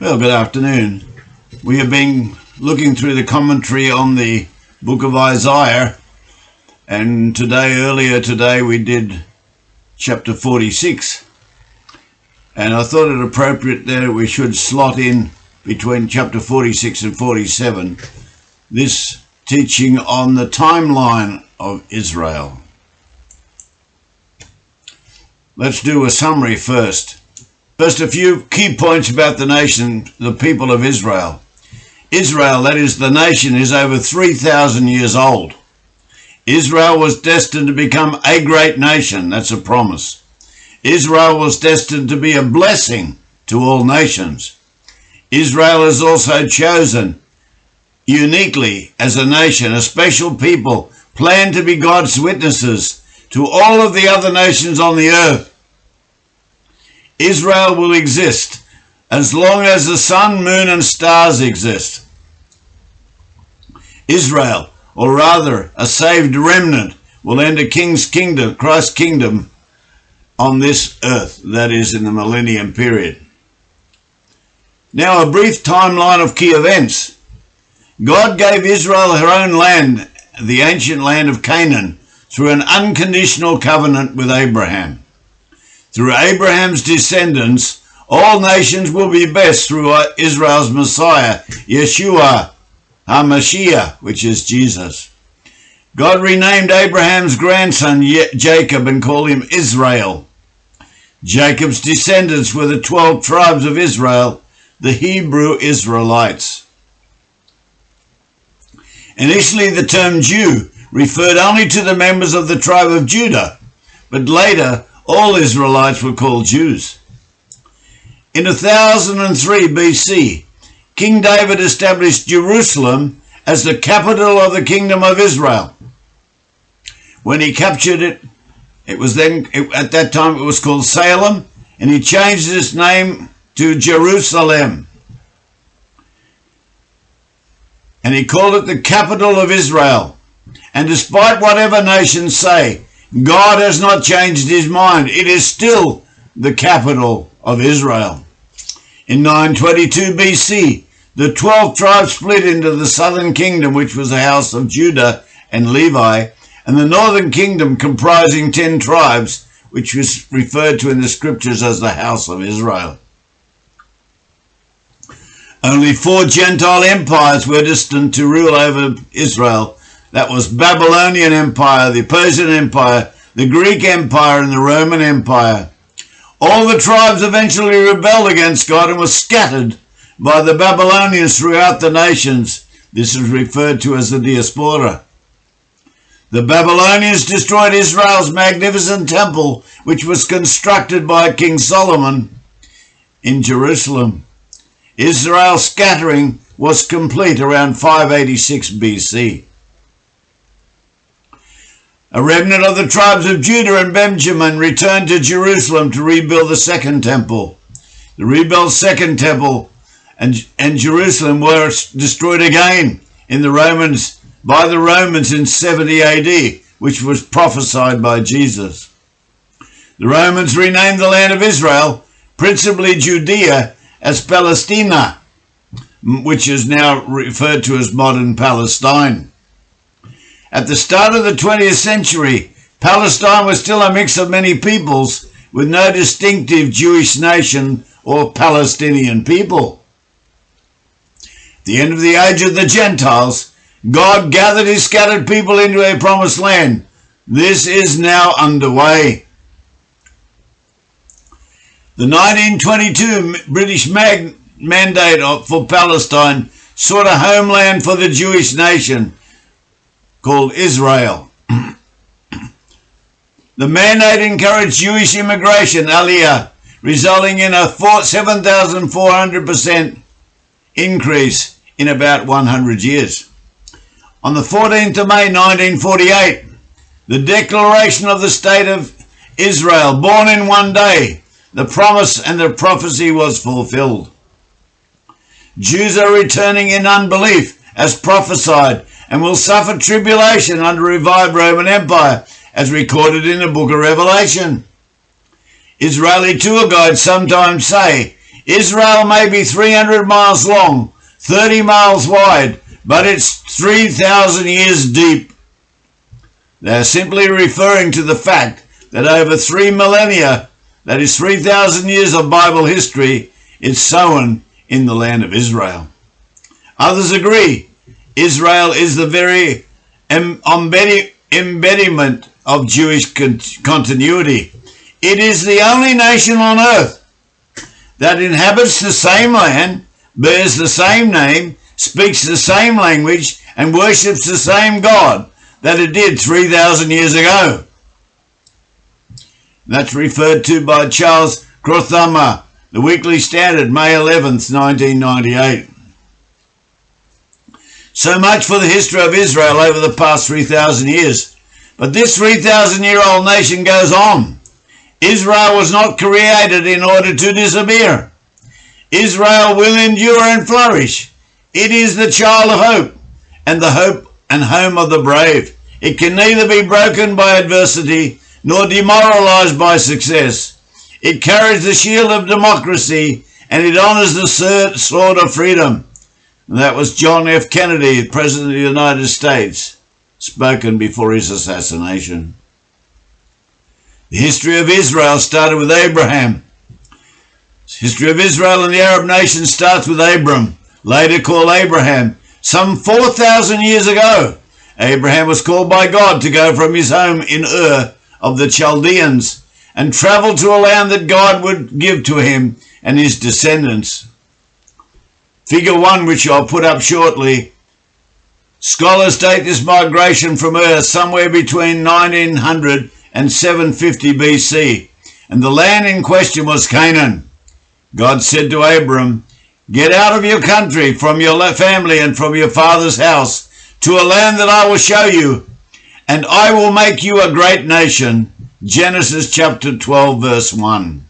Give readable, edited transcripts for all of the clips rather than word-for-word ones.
Well, good afternoon. We have been looking through the commentary on the book of Isaiah, and earlier today we did chapter 46, and I thought it appropriate that we should slot in between chapter 46 and 47 this teaching on the timeline of Israel. Let's do a summary first. First, a few key points about the nation, the people of Israel. Israel, that is the nation, is over 3,000 years old. Israel was destined to become a great nation. That's a promise. Israel was destined to be a blessing to all nations. Israel is also chosen uniquely as a nation, a special people, planned to be God's witnesses to all of the other nations on the earth. Israel will exist as long as the sun, moon, and stars exist. Israel, or rather a saved remnant, will enter Christ's kingdom on this earth, that is in the millennium period. Now, a brief timeline of key events. God gave Israel her own land, the ancient land of Canaan, through an unconditional covenant with Abraham. Through Abraham's descendants, all nations will be blessed through Israel's Messiah, Yeshua HaMashiach, which is Jesus. God renamed Abraham's grandson Jacob and called him Israel. Jacob's descendants were the 12 tribes of Israel, the Hebrew Israelites. Initially, the term Jew referred only to the members of the tribe of Judah, but later all Israelites were called Jews. In 1003 BC, King David established Jerusalem as the capital of the kingdom of Israel. When he captured it, at that time it was called Salem, and he changed its name to Jerusalem. And he called it the capital of Israel. And despite whatever nations say, God has not changed his mind. It is still the capital of Israel. In 922 BC, the 12 tribes split into the southern kingdom, which was the house of Judah and Levi, and the northern kingdom comprising 10 tribes, which was referred to in the scriptures as the house of Israel. Only 4 Gentile empires were destined to rule over Israel. That was Babylonian Empire, the Persian Empire, the Greek Empire, and the Roman Empire. All the tribes eventually rebelled against God and were scattered by the Babylonians throughout the nations. This is referred to as the diaspora. The Babylonians destroyed Israel's magnificent temple, which was constructed by King Solomon in Jerusalem. Israel's scattering was complete around 586 BC. A remnant of the tribes of Judah and Benjamin returned to Jerusalem to rebuild the second temple. The rebuilt second temple and Jerusalem were destroyed again by the Romans in 70 AD, which was prophesied by Jesus. The Romans renamed the land of Israel, principally Judea, as Palestina, which is now referred to as modern Palestine. At the start of the 20th century, Palestine was still a mix of many peoples with no distinctive Jewish nation or Palestinian people. At the end of the age of the Gentiles, God gathered his scattered people into a promised land. This is now underway. The 1922 British mandate for Palestine sought a homeland for the Jewish nation called Israel. The mandate encouraged Jewish immigration, Aliyah, resulting in a 7,400% increase in about 100 years. On the 14th of May 1948, the Declaration of the State of Israel, born in one day, the promise and the prophecy was fulfilled. Jews are returning in unbelief as prophesied and will suffer tribulation under revived Roman Empire, as recorded in the book of Revelation. Israeli tour guides sometimes say Israel may be 300 miles long, 30 miles wide, but it's 3,000 years deep. They're simply referring to the fact that over 3 millennia, that is 3,000 years of Bible history, is sown in the land of Israel. Others agree. Israel is the very embodiment of Jewish continuity. It is the only nation on earth that inhabits the same land, bears the same name, speaks the same language, and worships the same God that it did 3,000 years ago. That's referred to by Charles Krauthammer, The Weekly Standard, May 11th, 1998. So much for the history of Israel over the past 3,000 years. But this 3,000-year-old nation goes on. Israel was not created in order to disappear. Israel will endure and flourish. It is the child of hope and the hope and home of the brave. It can neither be broken by adversity nor demoralized by success. It carries the shield of democracy and it honors the sword of freedom. And that was John F. Kennedy, President of the United States, spoken before his assassination. The history of Israel started with Abraham. The history of Israel and the Arab nations starts with Abram, later called Abraham. Some 4,000 years ago, Abraham was called by God to go from his home in Ur of the Chaldeans and travel to a land that God would give to him and his descendants. Figure 1, which I'll put up shortly. Scholars date this migration from Ur somewhere between 1900 and 750 BC, and the land in question was Canaan. God said to Abram, "Get out of your country, from your family and from your father's house, to a land that I will show you, and I will make you a great nation." Genesis chapter 12, verse 1.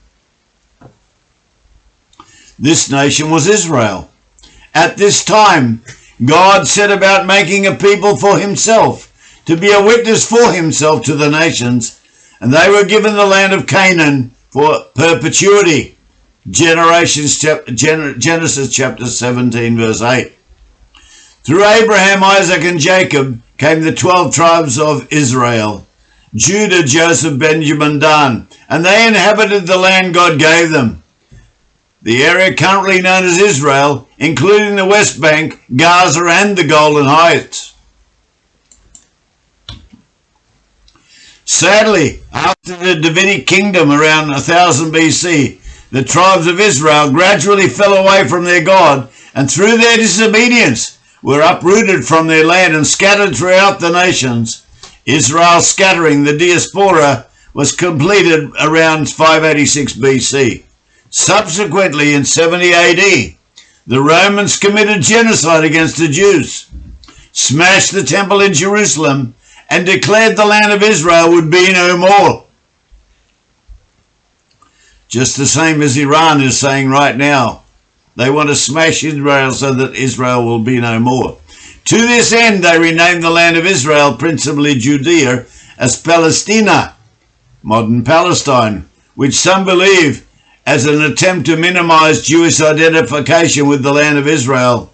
This nation was Israel. At this time, God set about making a people for himself, to be a witness for himself to the nations, and they were given the land of Canaan for perpetuity. Genesis chapter 17, verse 8. Through Abraham, Isaac, and Jacob came the 12 tribes of Israel: Judah, Joseph, Benjamin, Dan, and they inhabited the land God gave them. The area currently known as Israel, including the West Bank, Gaza, and the Golan Heights. Sadly, after the Davidic kingdom around 1000 BC, the tribes of Israel gradually fell away from their God, and through their disobedience were uprooted from their land and scattered throughout the nations. Israel's scattering, the diaspora, was completed around 586 BC. Subsequently, in 70 AD, the Romans committed genocide against the Jews, smashed the temple in Jerusalem, and declared the land of Israel would be no more. Just the same as Iran is saying right now. They want to smash Israel so that Israel will be no more. To this end, they renamed the land of Israel, principally Judea, as Palestina, modern Palestine, which some believe as an attempt to minimize Jewish identification with the land of Israel.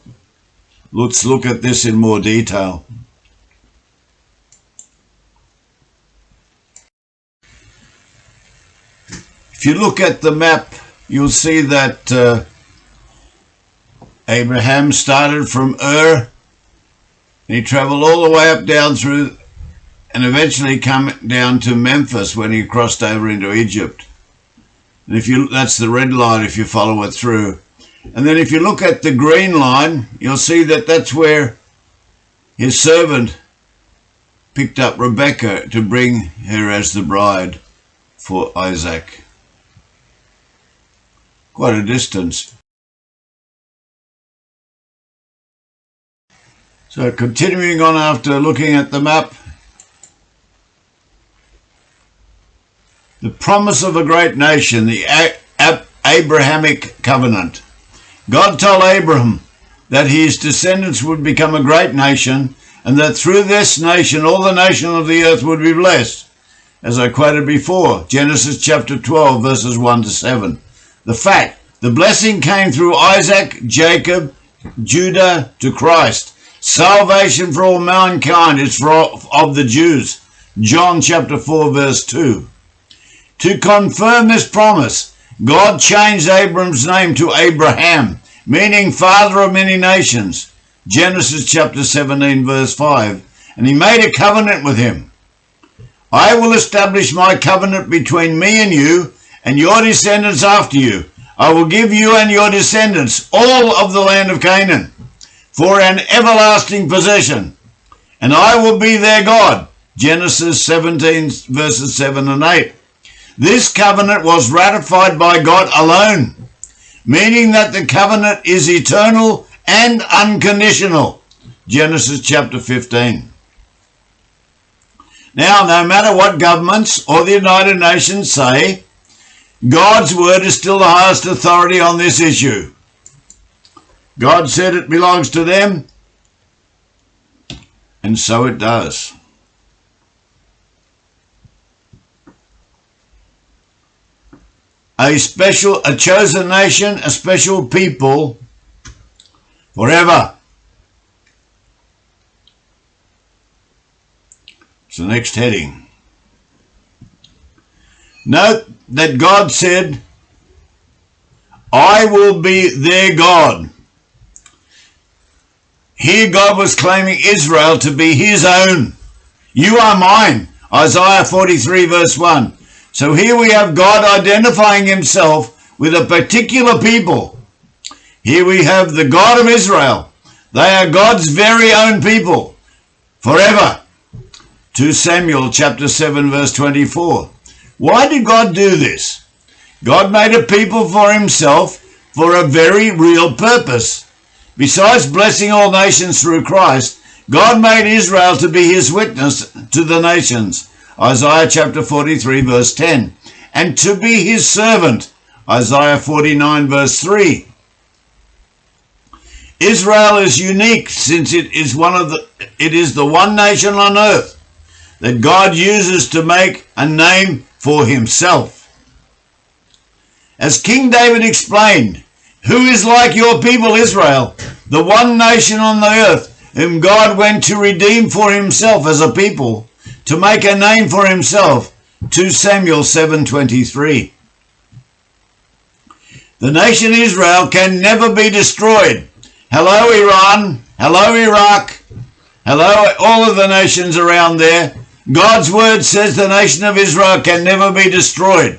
Let's look at this in more detail. If you look at the map, you'll see that Abraham started from Ur, and he traveled all the way up down through, and eventually come down to Memphis when he crossed over into Egypt. And that's the red line if you follow it through. And then if you look at the green line, you'll see that that's where his servant picked up Rebekah to bring her as the bride for Isaac. Quite a distance. So continuing on after looking at the map, the promise of a great nation, the Abrahamic covenant. God told Abraham that his descendants would become a great nation, and that through this nation all the nations of the earth would be blessed. As I quoted before, Genesis chapter 12, verses 1 to 7. The fact The blessing came through Isaac, Jacob, Judah to Christ. Salvation for all mankind is of the Jews. John chapter 4 verse 2. To confirm this promise, God changed Abram's name to Abraham, meaning father of many nations. Genesis chapter 17 verse 5. And he made a covenant with him. I will establish my covenant between me and your descendants after you. I will give you and your descendants all of the land of Canaan for an everlasting possession, and I will be their God. Genesis 17 verses 7 and 8. This covenant was ratified by God alone, meaning that the covenant is eternal and unconditional. Genesis chapter 15. Now, no matter what governments or the United Nations say, God's word is still the highest authority on this issue. God said it belongs to them, and so it does. A chosen nation, a special people, forever. It's the next heading. Note that God said, I will be their God. Here God was claiming Israel to be his own. You are mine. Isaiah 43 verse 1. So here we have God identifying himself with a particular people. Here we have the God of Israel. They are God's very own people forever. 2 Samuel chapter 7 verse 24. Why did God do this? God made a people for himself for a very real purpose. Besides blessing all nations through Christ, God made Israel to be his witness to the nations. Isaiah chapter 43 verse 10. And to be his servant. Isaiah 49 verse 3. Israel is unique since it is the one nation on earth that God uses to make a name for himself. As King David explained, who is like your people Israel, the one nation on the earth whom God went to redeem for himself as a people, to make a name for himself. 2 Samuel 7:23. The nation Israel can never be destroyed. Hello Iran, hello Iraq, hello all of the nations around there. God's word says the nation of Israel can never be destroyed.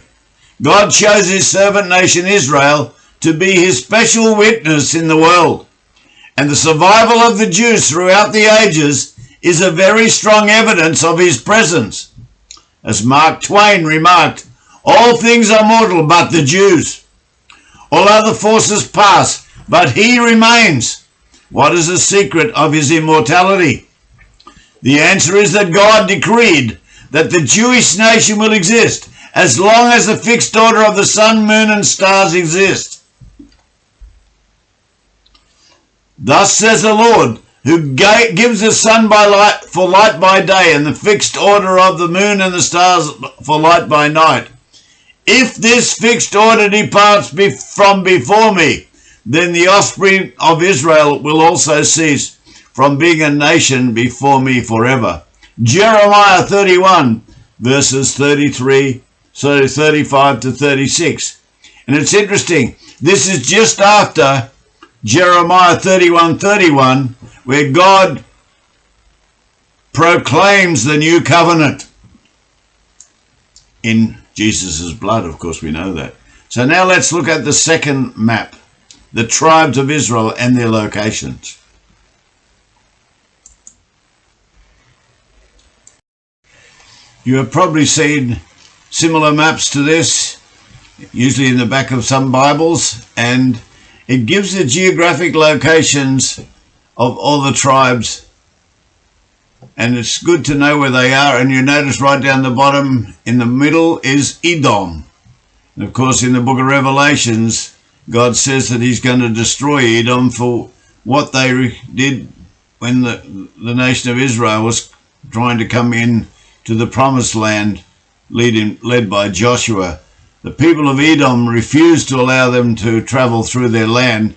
God chose his servant nation Israel to be his special witness in the world. And the survival of the Jews throughout the ages is a very strong evidence of his presence. As Mark Twain remarked, all things are mortal but the Jews. All other forces pass, but he remains. What is the secret of his immortality? The answer is that God decreed that the Jewish nation will exist as long as the fixed order of the sun, moon, and stars exist. Thus says the Lord, who gives the sun for light by day, and the fixed order of the moon and the stars for light by night. If this fixed order departs from before me, then the offspring of Israel will also cease from being a nation before me forever. Jeremiah 31, verses 35 to 36. And it's interesting, this is just after Jeremiah 31:31, where God proclaims the new covenant in Jesus' blood. Of course, we know that. So now let's look at the second map, the tribes of Israel and their locations. You have probably seen similar maps to this, usually in the back of some Bibles, and it gives the geographic locations of all the tribes, and it's good to know where they are. And you notice right down the bottom in the middle is Edom. And of course, in the book of Revelations, God says that he's going to destroy Edom for what they did when the nation of Israel was trying to come in to the promised land led by Joshua. The people of Edom refused to allow them to travel through their land,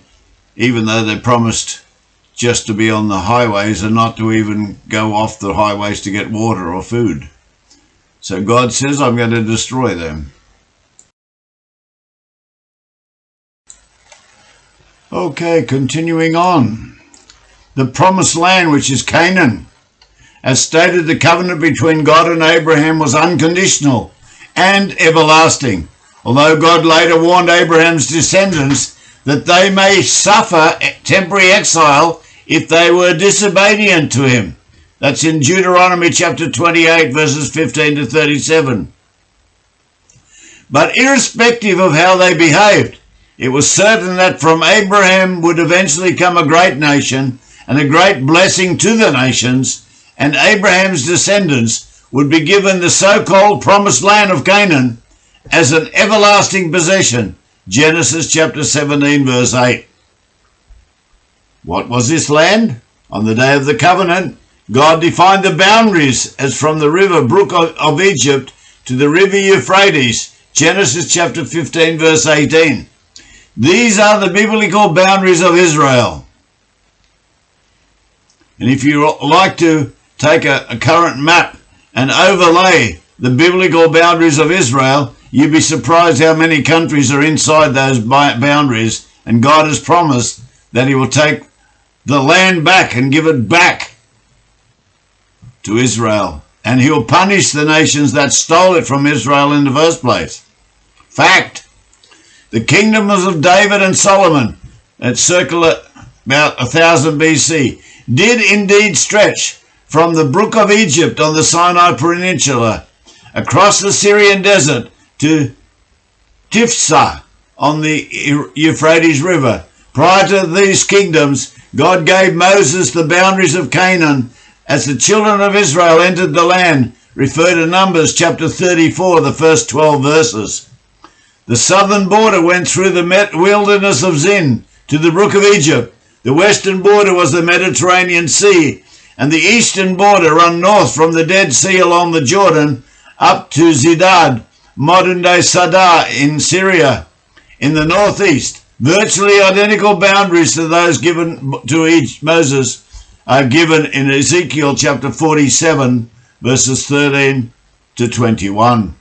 even though they promised just to be on the highways and not to even go off the highways to get water or food. So God says, I'm going to destroy them. Okay, continuing on. The promised land, which is Canaan. As stated, the covenant between God and Abraham was unconditional and everlasting, although God later warned Abraham's descendants that they may suffer temporary exile if they were disobedient to him. That's in Deuteronomy chapter 28, verses 15 to 37. But irrespective of how they behaved, it was certain that from Abraham would eventually come a great nation and a great blessing to the nations, and Abraham's descendants would be given the so-called promised land of Canaan as an everlasting possession. Genesis chapter 17, verse 8. What was this land? On the day of the covenant, God defined the boundaries as from the river brook of Egypt to the river Euphrates. Genesis chapter 15, verse 18. These are the biblical boundaries of Israel. And if you like to take a current map and overlay the biblical boundaries of Israel, you'd be surprised how many countries are inside those boundaries, and God has promised that he will take the land back and give it back to Israel, and he'll punish the nations that stole it from Israel in the first place. Fact. The kingdoms of David and Solomon, at circa about 1000 BC, did indeed stretch from the brook of Egypt on the Sinai Peninsula, across the Syrian desert to Tifsa on the Euphrates River. Prior to these kingdoms, God gave Moses the boundaries of Canaan as the children of Israel entered the land. Refer to Numbers chapter 34, the first 12 verses. The southern border went through the wilderness of Zin to the brook of Egypt. The western border was the Mediterranean Sea, and the eastern border ran north from the Dead Sea along the Jordan up to Zidad, modern-day Sadar in Syria. In the northeast, virtually identical boundaries to those given to Moses are given in Ezekiel chapter 47, verses 13 to 21.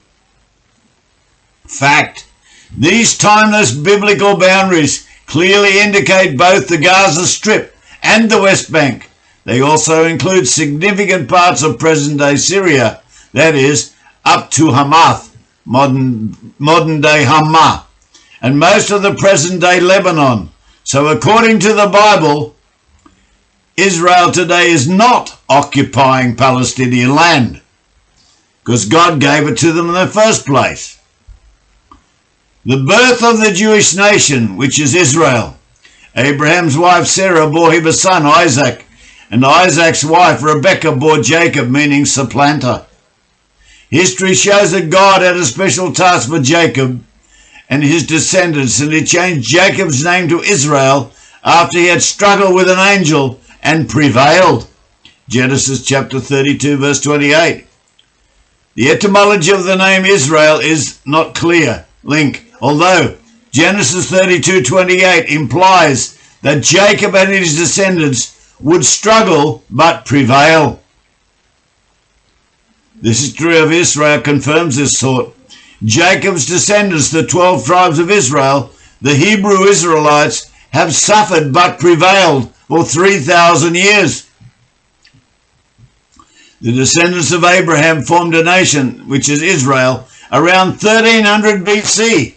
Fact. These timeless biblical boundaries clearly indicate both the Gaza Strip and the West Bank. They also include significant parts of present-day Syria, that is, up to Hamath, modern-day Hammah, and most of the present-day Lebanon. So according to the Bible, Israel today is not occupying Palestinian land, because God gave it to them in the first place. The birth of the Jewish nation, which is Israel. Abraham's wife Sarah bore him a son, Isaac, and Isaac's wife Rebekah bore Jacob, meaning supplanter. History shows that God had a special task for Jacob and his descendants, and he changed Jacob's name to Israel after he had struggled with an angel and prevailed. Genesis chapter 32, verse 28. The etymology of the name Israel is not clear. Although Genesis 32:28 implies that Jacob and his descendants would struggle but prevail. The history of Israel confirms this thought. Jacob's descendants, the 12 tribes of Israel, the Hebrew Israelites, have suffered but prevailed for 3,000 years. The descendants of Abraham formed a nation, which is Israel, around 1300 BC,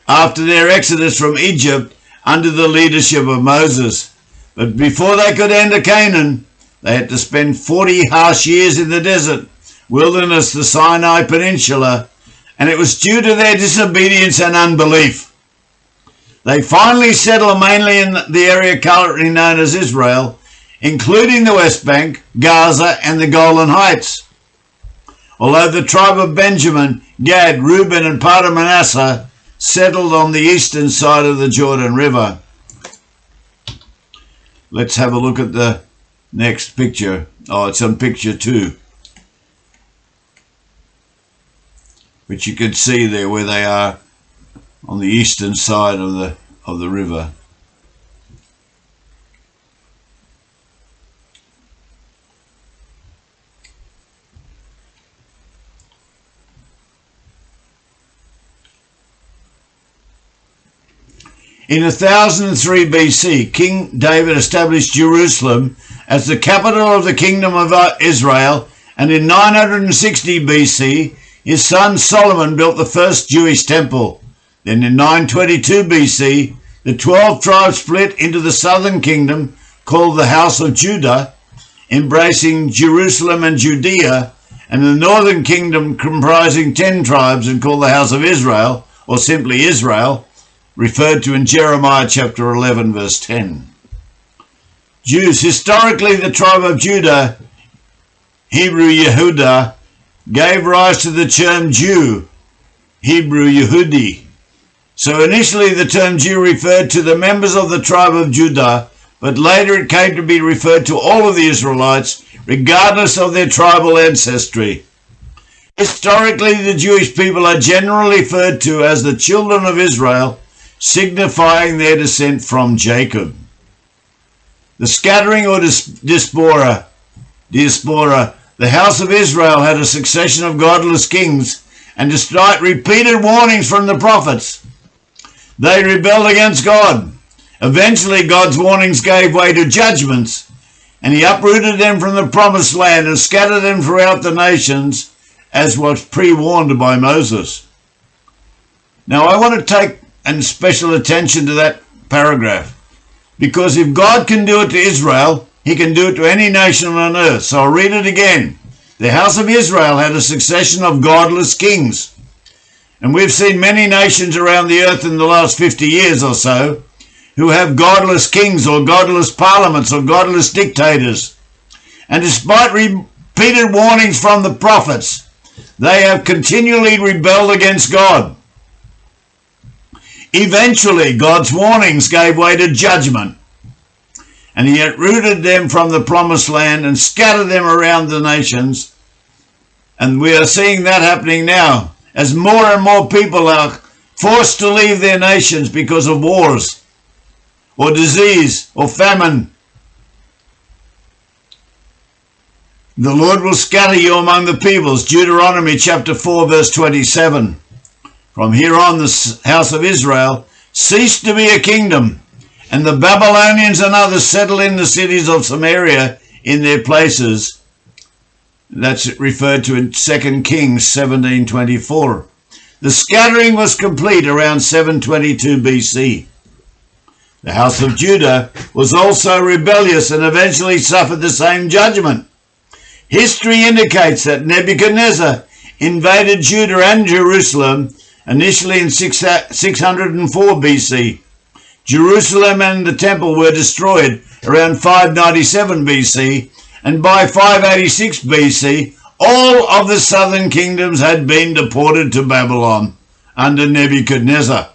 after their exodus from Egypt under the leadership of Moses. But before they could enter Canaan, they had to spend 40 harsh years in the desert, wilderness, the Sinai Peninsula, and it was due to their disobedience and unbelief. They finally settled mainly in the area currently known as Israel, including the West Bank, Gaza, and the Golan Heights. Although the tribe of Benjamin, Gad, Reuben, and part of Manasseh settled on the eastern side of the Jordan River. Let's have a look at the next picture. Oh, it's on picture 2. Which you can see there where they are on the eastern side of the river. In 1003 BC, King David established Jerusalem as the capital of the kingdom of Israel, and in 960 BC, his son Solomon built the first Jewish temple. Then in 922 BC, the 12 tribes split into the southern kingdom, called the House of Judah, embracing Jerusalem and Judea, and the northern kingdom comprising 10 tribes and called the House of Israel, or simply Israel, referred to in Jeremiah chapter 11 verse 10. Jews, historically the tribe of Judah, Hebrew Yehudah, gave rise to the term Jew, Hebrew Yehudi. So initially the term Jew referred to the members of the tribe of Judah, but later it came to be referred to all of the Israelites, regardless of their tribal ancestry. Historically, the Jewish people are generally referred to as the children of Israel, signifying their descent from Jacob. The scattering or diaspora, the house of Israel had a succession of godless kings, and despite repeated warnings from the prophets, they rebelled against God. Eventually, God's warnings gave way to judgments, and he uprooted them from the promised land and scattered them throughout the nations, as was pre-warned by Moses. Now, I want to take special attention to that paragraph, because if God can do it to Israel, he can do it to any nation on earth. So I'll read it again. The house of Israel had a succession of godless kings. And we've seen many nations around the earth in the last 50 years or so who have godless kings or godless parliaments or godless dictators. And despite repeated warnings from the prophets, they have continually rebelled against God. Eventually, God's warnings gave way to judgment, and he uprooted them from the promised land and scattered them around the nations. And we are seeing that happening now, as more and more people are forced to leave their nations because of wars, or disease, or famine. The Lord will scatter you among the peoples. Deuteronomy chapter 4 verse 27. From here on, the house of Israel ceased to be a kingdom, and the Babylonians and others settled in the cities of Samaria in their places. That's referred to in 2 Kings 17:24. The scattering was complete around 722 BC. The house of Judah was also rebellious and eventually suffered the same judgment. History indicates that Nebuchadnezzar invaded Judah and Jerusalem initially in 604 BC. Jerusalem and the temple were destroyed around 597 BC, and by 586 BC, all of the southern kingdoms had been deported to Babylon under Nebuchadnezzar.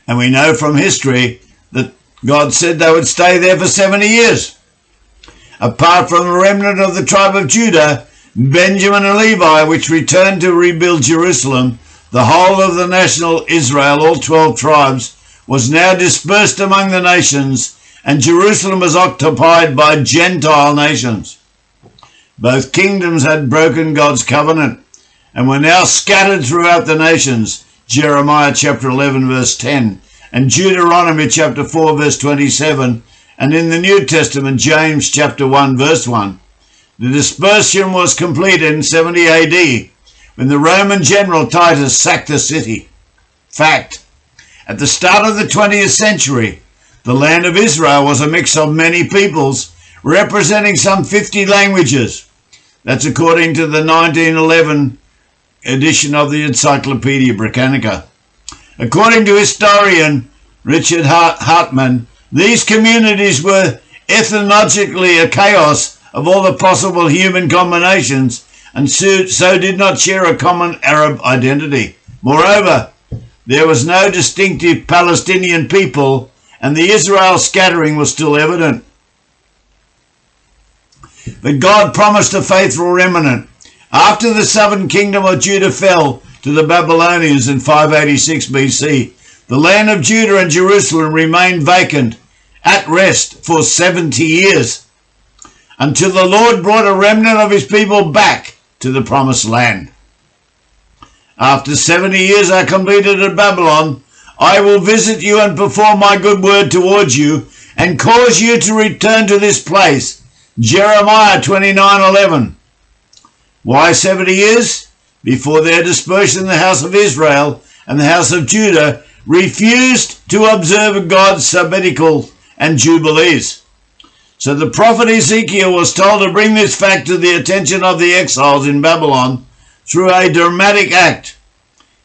And we know from history that God said they would stay there for 70 years. Apart from the remnant of the tribe of Judah, Benjamin and Levi, which returned to rebuild Jerusalem, the whole of the national Israel, all 12 tribes, was now dispersed among the nations, and Jerusalem was occupied by Gentile nations. Both kingdoms had broken God's covenant and were now scattered throughout the nations. Jeremiah chapter 11 verse 10 and Deuteronomy chapter 4 verse 27, and in the New Testament James chapter 1 verse 1. The dispersion was completed in 70 AD when the Roman general Titus sacked the city. Fact: at the start of the 20th century, the land of Israel was a mix of many peoples representing some 50 languages. That's according to the 1911 edition of the Encyclopedia Britannica. According to historian Richard Hartman, these communities were ethnologically a chaos of all the possible human combinations, and so did not share a common Arab identity. Moreover, there was no distinctive Palestinian people, and the Israel scattering was still evident. But God promised a faithful remnant. After the southern kingdom of Judah fell to the Babylonians in 586 BC. The land of Judah and Jerusalem remained vacant, at rest for 70 years, until the Lord brought a remnant of his people back to the promised land. After 70 years are completed at Babylon, I will visit you and perform my good word towards you, and cause you to return to this place. Jeremiah 29:11. Why 70 years? Before their dispersion, the house of Israel and the house of Judah refused to observe God's sabbatical and jubilees. So the prophet Ezekiel was told to bring this fact to the attention of the exiles in Babylon through a dramatic act.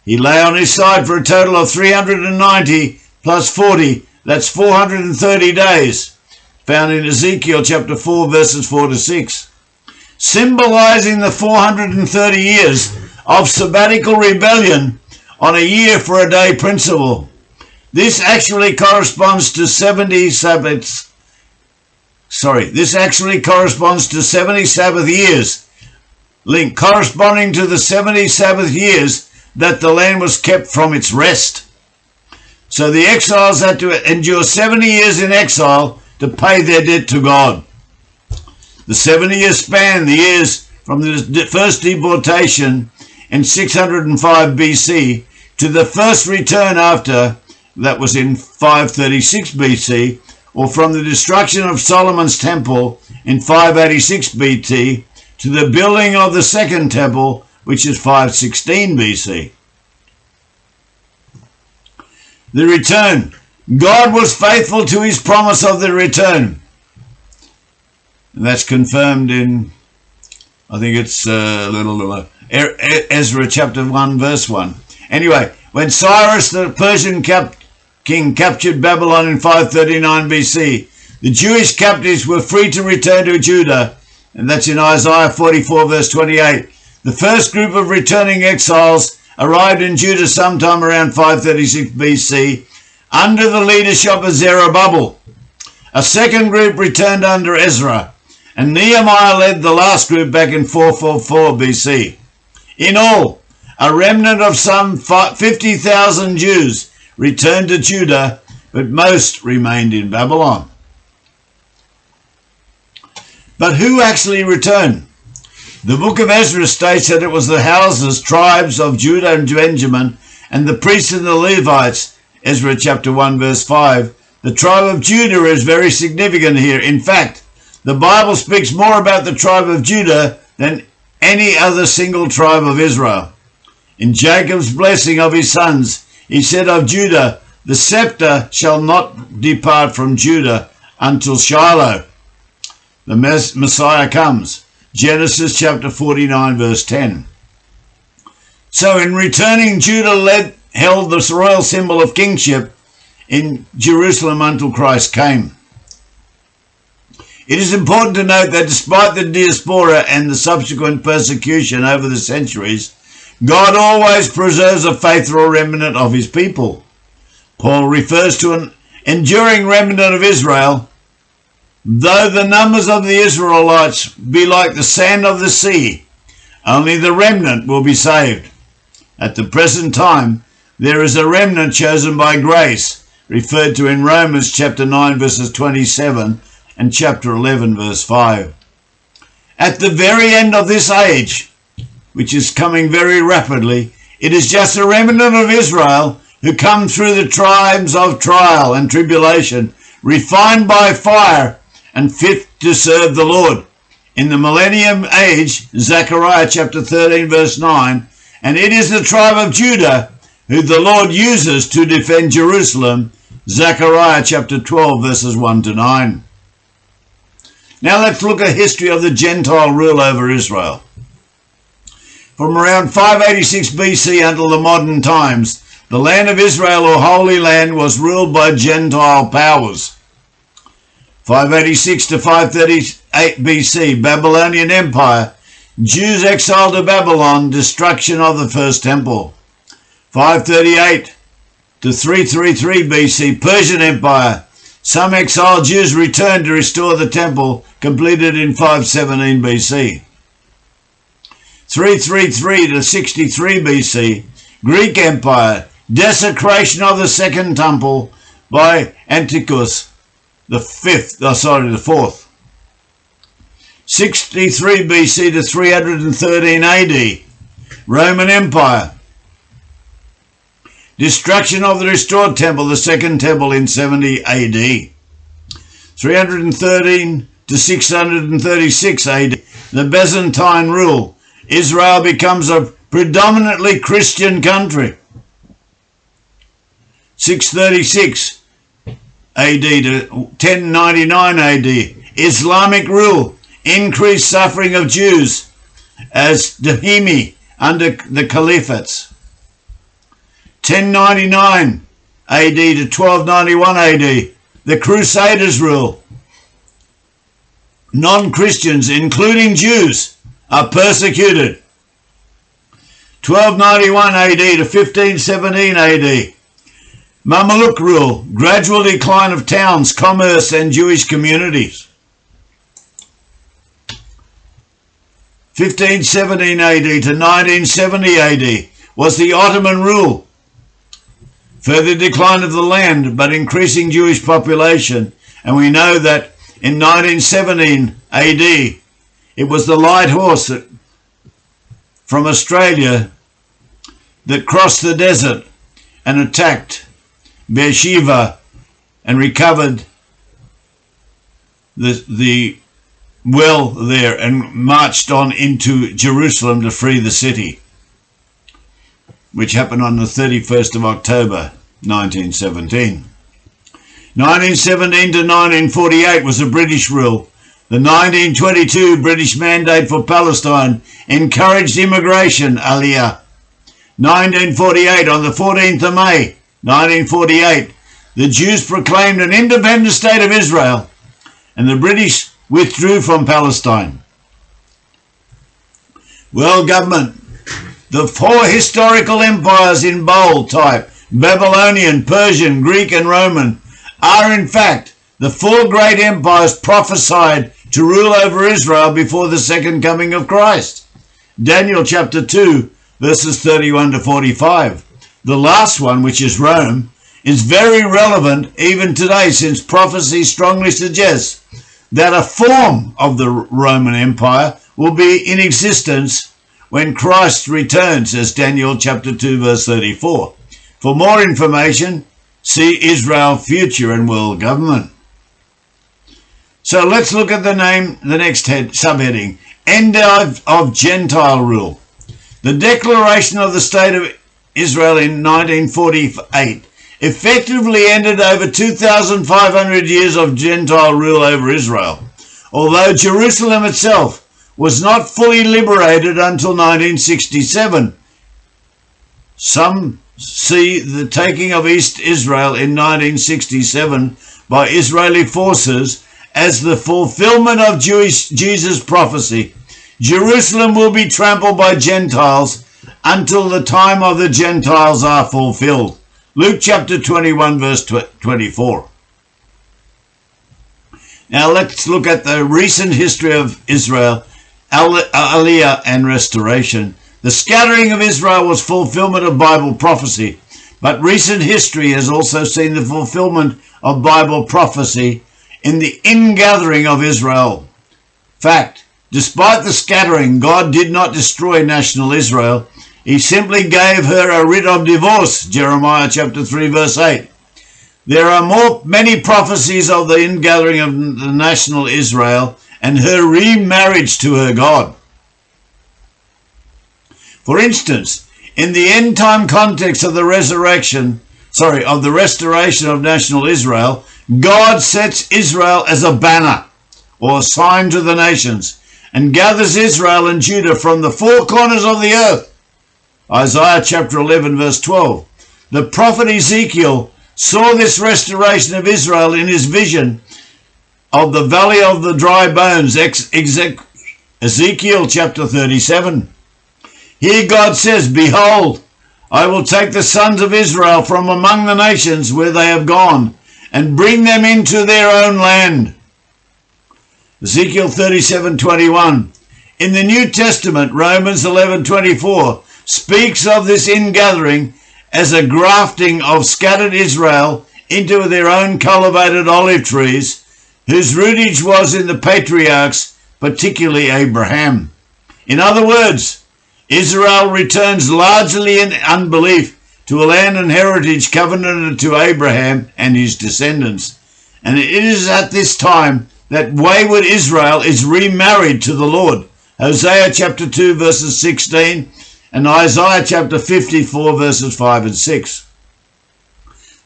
He lay on his side for a total of 390 plus 40, that's 430 days, found in Ezekiel chapter 4 verses 4 to 6, symbolizing the 430 years of sabbatical rebellion on a year for a day principle. This actually corresponds to 70 Sabbath years, corresponding to the 70 Sabbath years that the land was kept from its rest. So the exiles had to endure 70 years in exile to pay their debt to God. The 70-year span, the years from the first deportation in 605 BC to the first return after, that was in 536 BC, or from the destruction of Solomon's temple in 586 BC to the building of the second temple, which is 516 BC. The return. God was faithful to his promise of the return. And that's confirmed in, I think it's Ezra chapter 1 verse 1. Anyway, when Cyrus the Persian king captured Babylon in 539 BC, the Jewish captives were free to return to Judah, and that's in Isaiah 44 verse 28. The first group of returning exiles arrived in Judah sometime around 536 BC under the leadership of Zerubbabel. A second group returned under Ezra, and Nehemiah led the last group back in 444 BC. In all, a remnant of some 50,000 Jews returned to Judah, but most remained in Babylon. But who actually returned? The book of Ezra states that it was the houses, tribes of Judah and Benjamin, and the priests and the Levites. Ezra chapter 1 verse 5. The tribe of Judah is very significant here. In fact, the Bible speaks more about the tribe of Judah than any other single tribe of Israel. In Jacob's blessing of his sons, he said of Judah, the scepter shall not depart from Judah until Shiloh, the Messiah, comes. Genesis chapter 49 verse 10. So in returning, Judah held the royal symbol of kingship in Jerusalem until Christ came. It is important to note that despite the diaspora and the subsequent persecution over the centuries, God always preserves a faithful remnant of his people. Paul refers to an enduring remnant of Israel. Though the numbers of the Israelites be like the sand of the sea, only the remnant will be saved. At the present time, there is a remnant chosen by grace, referred to in Romans chapter 9 verses 27 and chapter 11 verse 5. At the very end of this age, which is coming very rapidly, it is just a remnant of Israel who come through the times of trial and tribulation, refined by fire and fit to serve the Lord. In the millennium age, Zechariah chapter 13 verse 9, and it is the tribe of Judah who the Lord uses to defend Jerusalem, Zechariah chapter 12 verses 1 to 9. Now let's look at history of the Gentile rule over Israel. From around 586 BC until the modern times, the land of Israel, or Holy Land, was ruled by Gentile powers. 586 to 538 BC, Babylonian Empire, Jews exiled to Babylon, destruction of the first temple. 538 to 333 BC, Persian Empire, some exiled Jews returned to restore the temple, completed in 517 BC. 333 to 63 BC, Greek Empire, desecration of the Second Temple by Antiochus the fourth. 63 BC to 313 AD, Roman Empire, destruction of the restored temple, the Second Temple in 70 AD. 313 to 636 AD, the Byzantine rule. Israel becomes a predominantly Christian country. 636 AD to 1099 AD, Islamic rule. Increased suffering of Jews as Dhimmi under the caliphates. 1099 AD to 1291 AD, the Crusaders rule. Non-Christians, including Jews, are persecuted. 1291 AD to 1517 AD, Mamluk rule, gradual decline of towns, commerce and Jewish communities. 1517 AD to 1970 AD was the Ottoman rule. Further decline of the land, but increasing Jewish population. And we know that in 1917 AD, it was the light horse from Australia that crossed the desert and attacked Beersheba and recovered the well there and marched on into Jerusalem to free the city, which happened on the 31st of October 1917. 1917 to 1948 was a British rule. The 1922 British Mandate for Palestine encouraged immigration, Aliyah. 1948, on the 14th of May 1948, the Jews proclaimed an independent state of Israel and the British withdrew from Palestine. World government. The four historical empires in bold type, Babylonian, Persian, Greek and Roman, are in fact the four great empires prophesied to rule over Israel before the second coming of Christ. Daniel chapter 2 verses 31 to 45. The last one, which is Rome, is very relevant even today, since prophecy strongly suggests that a form of the Roman Empire will be in existence when Christ returns, as Daniel chapter 2 verse 34. For more information, see Israel, Future and World Government. So let's look at the next subheading, End of Gentile Rule. The declaration of the State of Israel in 1948 effectively ended over 2,500 years of Gentile rule over Israel, although Jerusalem itself was not fully liberated until 1967. Some see the taking of East Israel in 1967 by Israeli forces as the fulfillment of Jesus' prophecy. Jerusalem will be trampled by Gentiles until the time of the Gentiles are fulfilled. Luke chapter 21 verse 24. Now let's look at the recent history of Israel, Aliyah and restoration. The scattering of Israel was fulfillment of Bible prophecy, but recent history has also seen the fulfillment of Bible prophecy in the ingathering of Israel. Fact, despite the scattering, God did not destroy national Israel. He simply gave her a writ of divorce, Jeremiah chapter 3 verse 8. There are many prophecies of the ingathering of the national Israel and her remarriage to her God. For instance, in the end time context of the restoration of national Israel, God sets Israel as a banner or a sign to the nations and gathers Israel and Judah from the four corners of the earth. Isaiah chapter 11 verse 12. The prophet Ezekiel saw this restoration of Israel in his vision of the valley of the dry bones, Ezekiel chapter 37. Here God says, Behold, I will take the sons of Israel from among the nations where they have gone and bring them into their own land. Ezekiel 37:21. In the New Testament, Romans 11:24, speaks of this ingathering as a grafting of scattered Israel into their own cultivated olive trees, whose rootage was in the patriarchs, particularly Abraham. In other words, Israel returns largely in unbelief to a land and heritage covenanted to Abraham and his descendants. And it is at this time that wayward Israel is remarried to the Lord. Hosea chapter 2 verses 16 and Isaiah chapter 54 verses 5 and 6.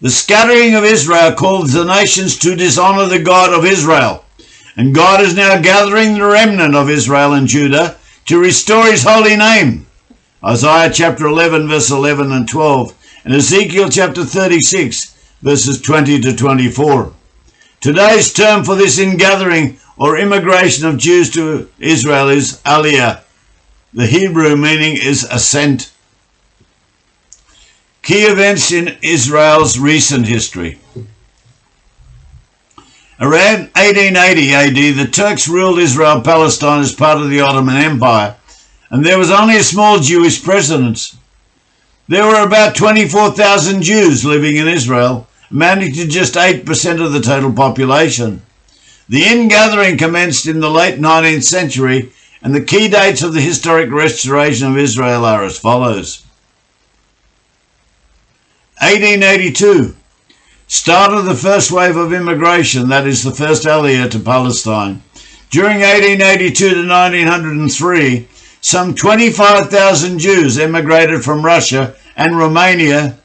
The scattering of Israel caused the nations to dishonor the God of Israel, and God is now gathering the remnant of Israel and Judah to restore his holy name. Isaiah chapter 11 verse 11 and 12, and Ezekiel chapter 36 verses 20 to 24. Today's term for this ingathering or immigration of Jews to Israel is Aliyah. The Hebrew meaning is ascent. Key events in Israel's recent history. Around 1880 AD, the Turks ruled Israel-Palestine as part of the Ottoman Empire, and there was only a small Jewish presence. There were about 24,000 Jews living in Israel, amounting to just 8% of the total population. The ingathering commenced in the late 19th century, and the key dates of the historic restoration of Israel are as follows. 1882, start of the first wave of immigration, that is the first Aliyah to Palestine. During 1882 to 1903, some 25,000 Jews emigrated from Russia and Romania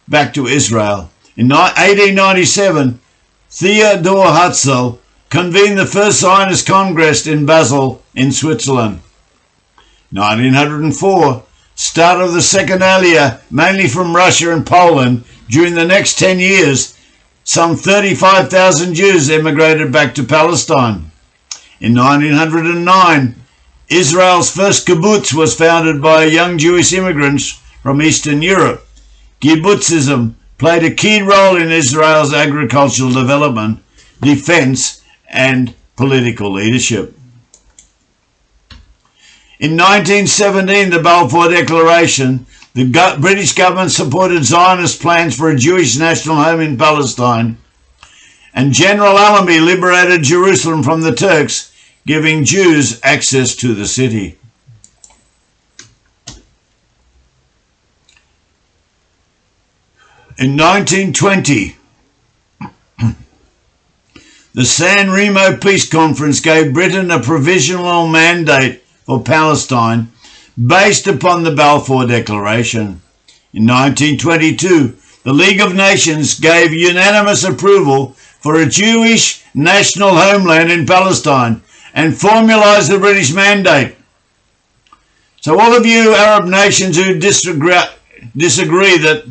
back to Israel. In 1897, Theodor Herzl convened the first Zionist Congress in Basel in Switzerland. 1904, start of the second Aliyah, mainly from Russia and Poland. During the next 10 years, some 35,000 Jews emigrated back to Palestine. In 1909, Israel's first kibbutz was founded by young Jewish immigrants from Eastern Europe. Kibbutzism played a key role in Israel's agricultural development, defense, and political leadership. In 1917, the Balfour Declaration, the British government supported Zionist plans for a Jewish national home in Palestine, and General Allenby liberated Jerusalem from the Turks, giving Jews access to the city. In 1920, the San Remo Peace Conference gave Britain a provisional mandate for Palestine based upon the Balfour Declaration. In 1922, the League of Nations gave unanimous approval for a Jewish national homeland in Palestine and formalized the British mandate. So all of you Arab nations who disagree that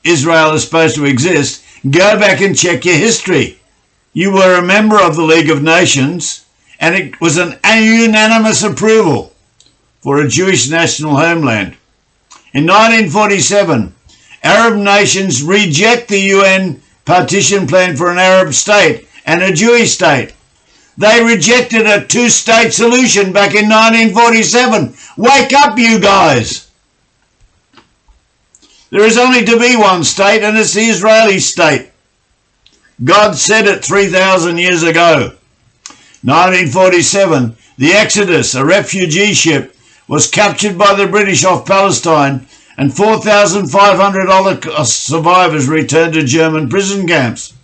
Israel is supposed to exist, go back and check your history. You were a member of the League of Nations, and it was an unanimous approval for a Jewish national homeland. In 1947, Arab nations reject the UN partition plan for an Arab state and a Jewish state. They rejected a two-state solution back in 1947. Wake up, you guys! There is only to be one state, and it's the Israeli state. God said it 3,000 years ago. 1947, the Exodus, a refugee ship, was captured by the British off Palestine, and 4,500 Holocaust survivors returned to German prison camps.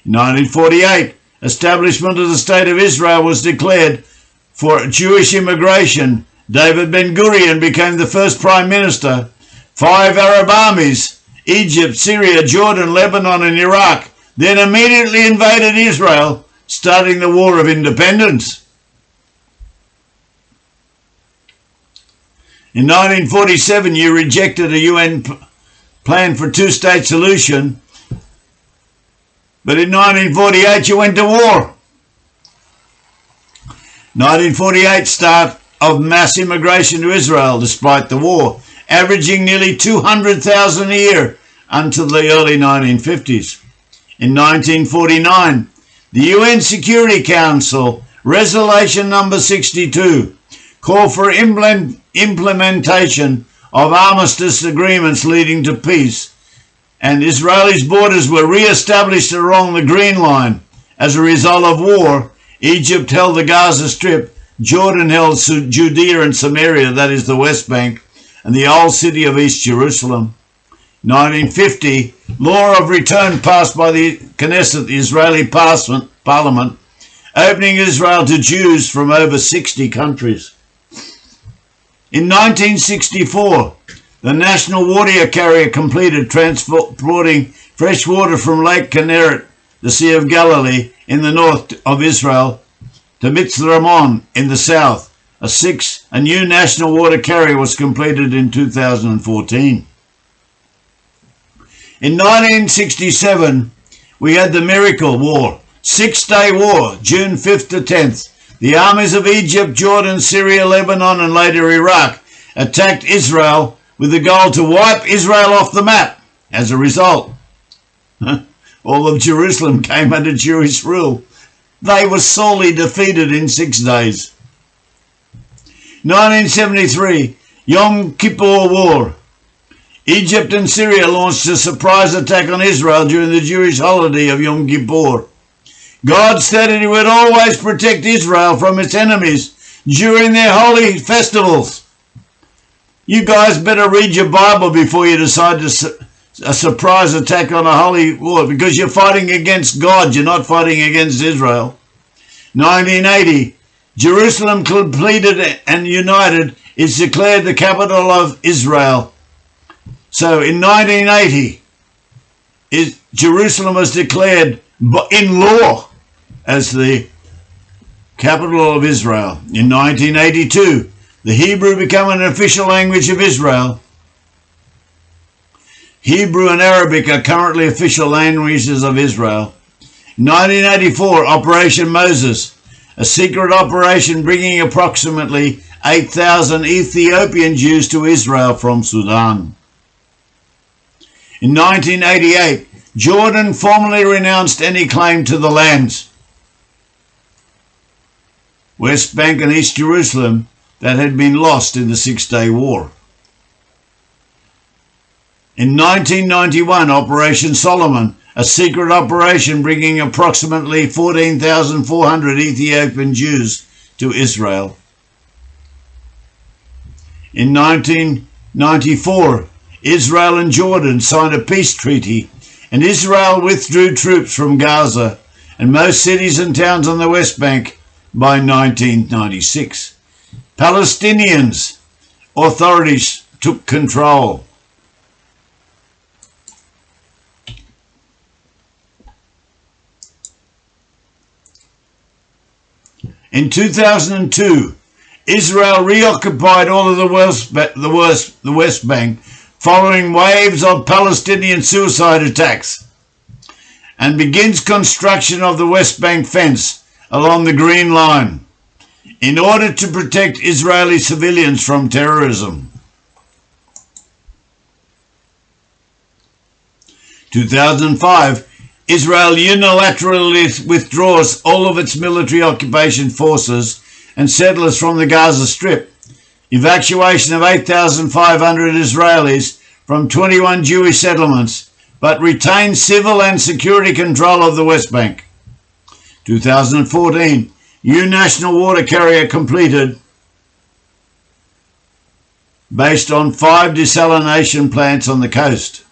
In 1948, establishment of the State of Israel was declared for Jewish immigration. David Ben-Gurion became the first prime minister. 5 Arab armies, Egypt, Syria, Jordan, Lebanon, and Iraq, then immediately invaded Israel, starting the War of Independence. In 1947, you rejected a UN plan for two-state solution, but in 1948 you went to war. 1948, start of mass immigration to Israel despite the war, averaging nearly 200,000 a year until the early 1950s. In 1949, the UN Security Council Resolution number 62 called for implementation of armistice agreements leading to peace, and Israeli's borders were re-established along the Green Line. As a result of war, Egypt held the Gaza Strip, Jordan held Judea and Samaria, that is the West Bank, and the old city of East Jerusalem. 1950, law of return passed by the Knesset, the Israeli parliament, opening Israel to Jews from over 60 countries. In 1964, the National Water Carrier completed transporting fresh water from Lake Kinneret, the Sea of Galilee, in the north of Israel, to Mitzrayim in the south. A new national water carrier was completed in 2014. In 1967, we had the Miracle War, 6-day war, June 5th to 10th. The armies of Egypt, Jordan, Syria, Lebanon, and later Iraq attacked Israel with the goal to wipe Israel off the map. As a result, all of Jerusalem came under Jewish rule. They were sorely defeated in 6 days. 1973, Yom Kippur War. Egypt and Syria launched a surprise attack on Israel during the Jewish holiday of Yom Kippur. God said that he would always protect Israel from its enemies during their holy festivals. You guys better read your Bible before you decide to a surprise attack on a holy war, because you're fighting against God, you're not fighting against Israel. 1980, Jerusalem completed and united is declared the capital of Israel. So in 1980, Jerusalem was declared in law as the capital of Israel. In 1982, the Hebrew became an official language of Israel. Hebrew and Arabic are currently official languages of Israel. 1984, Operation Moses, a secret operation bringing approximately 8,000 Ethiopian Jews to Israel from Sudan. In 1988, Jordan formally renounced any claim to the lands, West Bank and East Jerusalem, that had been lost in the 6-day war. In 1991, Operation Solomon, a secret operation bringing approximately 14,400 Ethiopian Jews to Israel. In 1994, Israel and Jordan signed a peace treaty, and Israel withdrew troops from Gaza and most cities and towns on the West Bank by 1996. Palestinians authorities took control. In 2002, Israel reoccupied all of the West Bank following waves of Palestinian suicide attacks, and begins construction of the West Bank fence along the Green Line in order to protect Israeli civilians from terrorism. 2005, Israel unilaterally withdraws all of its military occupation forces and settlers from the Gaza Strip. Evacuation of 8,500 Israelis from 21 Jewish settlements, but retains civil and security control of the West Bank. 2014, new national water carrier completed based on 5 desalination plants on the coast.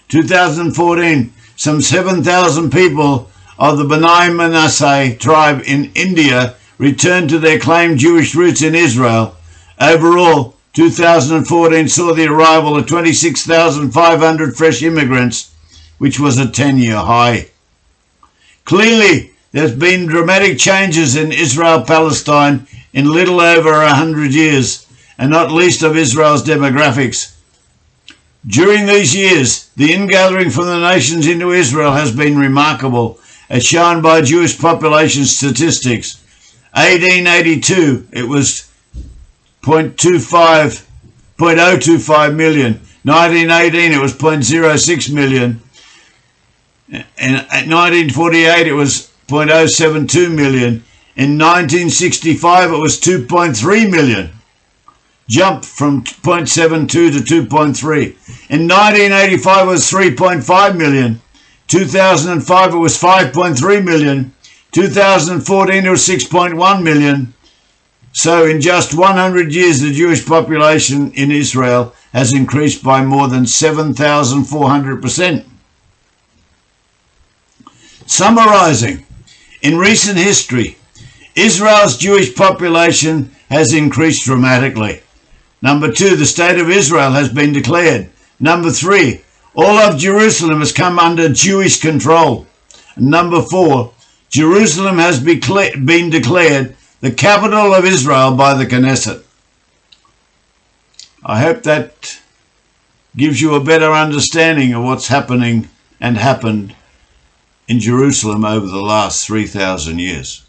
2014, some 7,000 people of the Bnai Manasseh tribe in India returned to their claimed Jewish roots in Israel. Overall, 2014 saw the arrival of 26,500 fresh immigrants, which was a 10-year high. Clearly, there's been dramatic changes in Israel-Palestine in little over 100 years, and not least of Israel's demographics. During these years, the ingathering from the nations into Israel has been remarkable, as shown by Jewish population statistics. 1882, it was 0.025 million. 1918, it was 0.06 million. In 1948, it was 0.072 million. In 1965, it was 2.3 million. jumped from 0.72 to 2.3. In 1985 it was 3.5 million. 2005 it was 5.3 million. 2014 it was 6.1 million. So in just 100 years the Jewish population in Israel has increased by more than 7,400%. Summarizing, in recent history, Israel's Jewish population has increased dramatically. Number 2, the State of Israel has been declared. Number 3, all of Jerusalem has come under Jewish control. And number 4, Jerusalem has been declared the capital of Israel by the Knesset. I hope that gives you a better understanding of what's happening and happened in Jerusalem over the last 3,000 years.